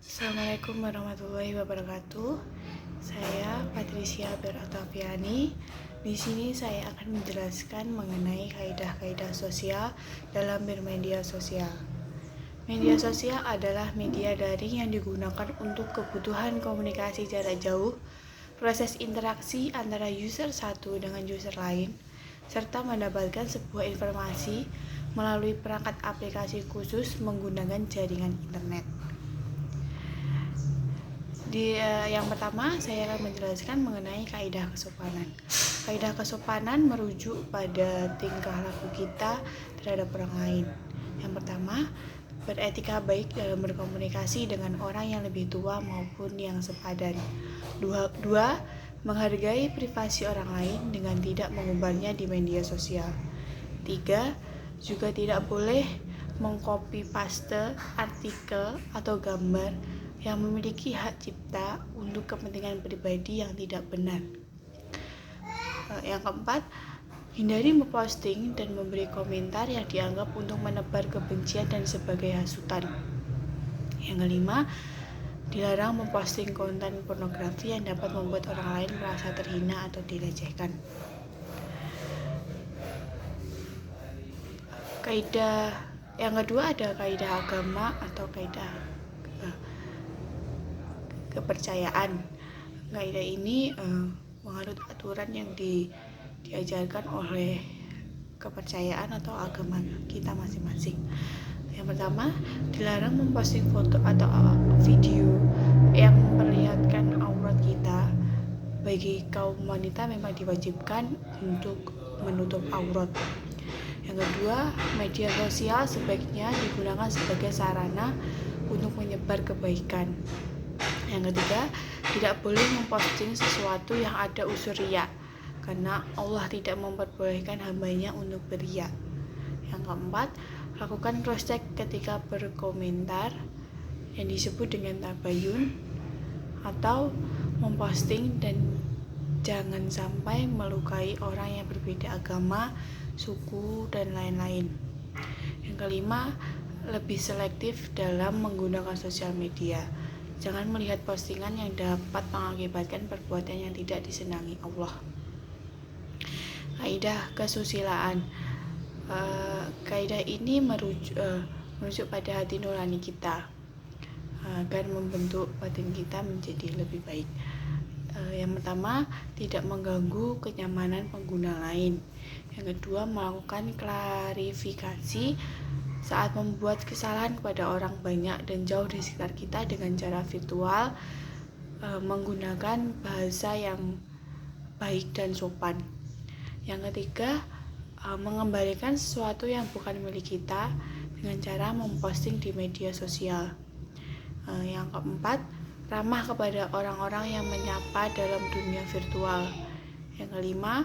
Assalamualaikum warahmatullahi wabarakatuh. Saya Patricia Berataviani. Di sini saya akan menjelaskan mengenai kaidah-kaidah sosial dalam bermedia sosial. Media sosial adalah media daring yang digunakan untuk kebutuhan komunikasi jarak jauh, proses interaksi antara user satu dengan user lain, serta mendapatkan sebuah informasi melalui perangkat aplikasi khusus menggunakan jaringan internet. Yang pertama, saya akan menjelaskan mengenai kaidah kesopanan. Kaidah kesopanan merujuk pada tingkah laku kita terhadap orang lain. Yang pertama, beretika baik dalam berkomunikasi dengan orang yang lebih tua maupun yang sepadan. Dua, menghargai privasi orang lain dengan tidak mengumbarnya di media sosial. 3, juga tidak boleh mengcopy paste artikel atau gambar yang memiliki hak cipta untuk kepentingan pribadi yang tidak benar. Yang keempat, hindari memposting dan memberi komentar yang dianggap untuk menebar kebencian dan sebagai hasutan. Yang kelima, dilarang memposting konten pornografi yang dapat membuat orang lain merasa terhina atau dilecehkan. Kaidah yang kedua ada kaidah agama atau kaidah kepercayaan. Kaidah ini menganut aturan yang diajarkan oleh kepercayaan atau agama kita masing-masing. Yang pertama, dilarang memposting foto atau video yang memperlihatkan aurat kita. Bagi kaum wanita memang diwajibkan untuk menutup aurat. Yang kedua, media sosial sebaiknya digunakan sebagai sarana untuk menyebar kebaikan. Yang ketiga, tidak boleh memposting sesuatu yang ada unsur riya, karena Allah tidak memperbolehkan hambanya untuk beriya. Yang keempat, lakukan cross check ketika berkomentar yang disebut dengan tabayun atau memposting, dan jangan sampai melukai orang yang berbeda agama, suku, dan lain-lain. Yang kelima, lebih selektif dalam menggunakan sosial media. Jangan melihat postingan yang dapat mengakibatkan perbuatan yang tidak disenangi Allah. Kaidah kesusilaan. Kaidah ini merujuk pada hati nurani kita agar membentuk batin kita menjadi lebih baik. Yang pertama, tidak mengganggu kenyamanan pengguna lain. Yang kedua, melakukan klarifikasi saat membuat kesalahan kepada orang banyak dan jauh di sekitar kita dengan cara virtual, menggunakan bahasa yang baik dan sopan. Yang ketiga, mengembalikan sesuatu yang bukan milik kita dengan cara memposting di media sosial. Yang keempat, ramah kepada orang-orang yang menyapa dalam dunia virtual. Yang kelima,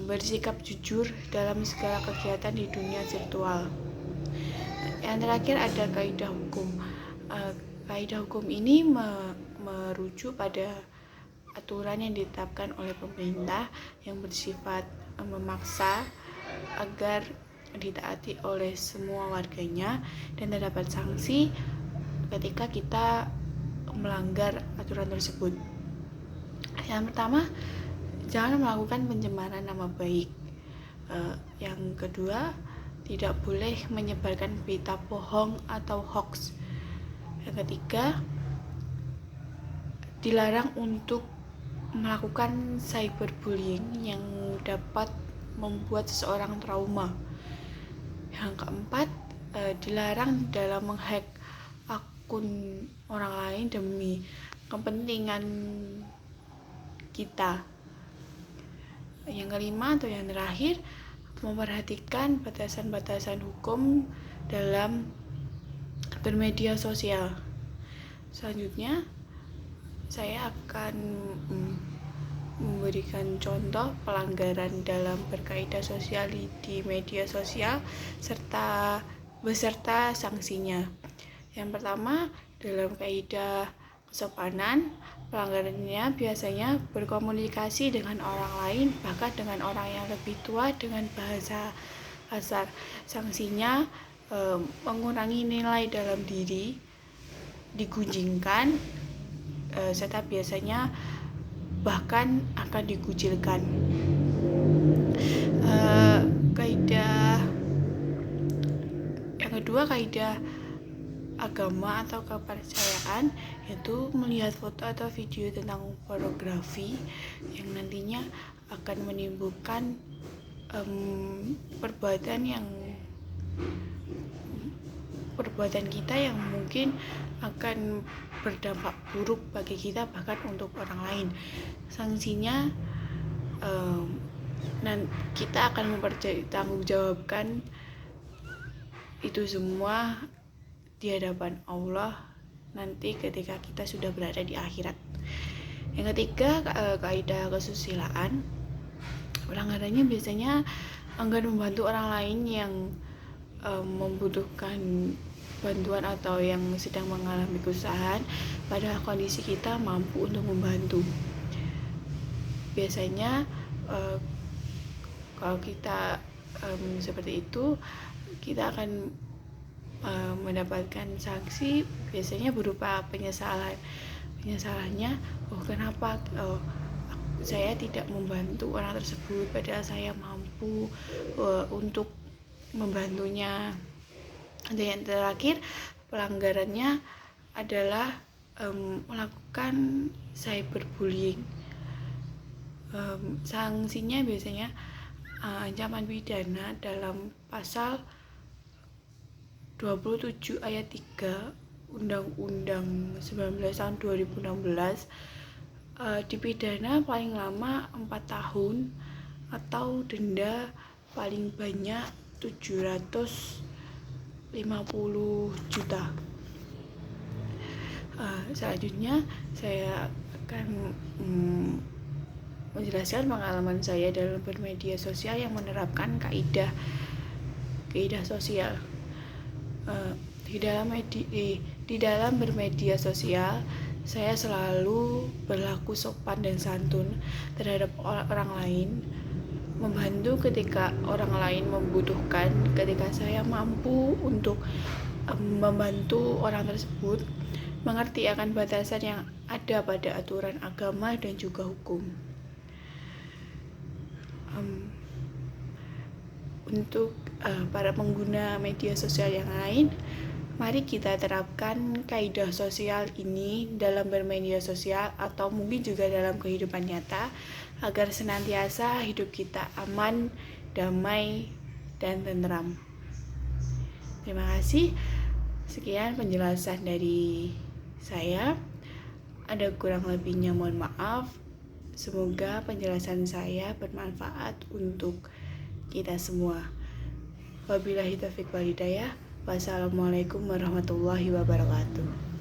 bersikap jujur dalam segala kegiatan di dunia virtual. Yang terakhir ada kaidah hukum. Kaidah hukum ini merujuk pada aturan yang ditetapkan oleh pemerintah yang bersifat memaksa agar ditaati oleh semua warganya dan terdapat sanksi ketika kita melanggar aturan tersebut. Yang pertama, jangan melakukan pencemaran nama baik. Yang kedua, tidak boleh menyebarkan berita bohong atau hoax. Yang ketiga, dilarang untuk melakukan cyberbullying yang dapat membuat seseorang trauma. Yang keempat, dilarang dalam menghack akun orang lain demi kepentingan kita. Yang kelima atau yang terakhir, memperhatikan batasan-batasan hukum dalam bermedia sosial. Selanjutnya, saya akan memberikan contoh pelanggaran dalam berkaidah sosial di media sosial beserta sanksinya. Yang pertama, dalam kaidah kesopanan, pelanggarannya biasanya berkomunikasi dengan orang lain, bahkan dengan orang yang lebih tua dengan bahasa kasar. Sanksinya mengurangi nilai dalam diri digunjingkan, serta biasanya bahkan akan dikucilkan. Kaidah yang kedua, kaidah agama atau kepercayaan, yaitu melihat foto atau video tentang pornografi yang nantinya akan menimbulkan perbuatan kita yang mungkin akan berdampak buruk bagi kita, bahkan untuk orang lain. Sanksinya kita akan mempertanggungjawabkan itu semua di hadapan Allah nanti ketika kita sudah berada di akhirat. Yang ketiga, kaidah kesusilaan. Pelanggarannya biasanya enggan membantu orang lain yang membutuhkan bantuan atau yang sedang mengalami kesusahan, padahal kondisi kita mampu untuk membantu. Biasanya kalau kita seperti itu, kita akan mendapatkan sanksi, biasanya berupa penyesalannya, kenapa saya tidak membantu orang tersebut padahal saya mampu untuk membantunya. Dan yang terakhir, pelanggarannya adalah melakukan cyberbullying. Sanksinya biasanya ancaman pidana dalam pasal 27 ayat 3 Undang-Undang 19 tahun 2016, dipidana paling lama 4 tahun atau denda paling banyak 750 juta. Selanjutnya saya akan menjelaskan pengalaman saya dalam bermedia sosial yang menerapkan kaidah sosial. Di dalam bermedia sosial, saya selalu berlaku sopan dan santun terhadap orang lain, membantu ketika orang lain membutuhkan, ketika saya mampu untuk membantu orang tersebut, mengerti akan batasan yang ada pada aturan agama dan juga hukum. Untuk para pengguna media sosial yang lain, mari kita terapkan kaidah sosial ini dalam bermedia sosial atau mungkin juga dalam kehidupan nyata, agar senantiasa hidup kita aman, damai, dan tentram. Terima kasih. Sekian penjelasan dari saya. Ada kurang lebihnya mohon maaf. Semoga penjelasan saya bermanfaat untuk kita semua. Wabillahi taufiq wal hidayah. Wassalamualaikum warahmatullahi wabarakatuh.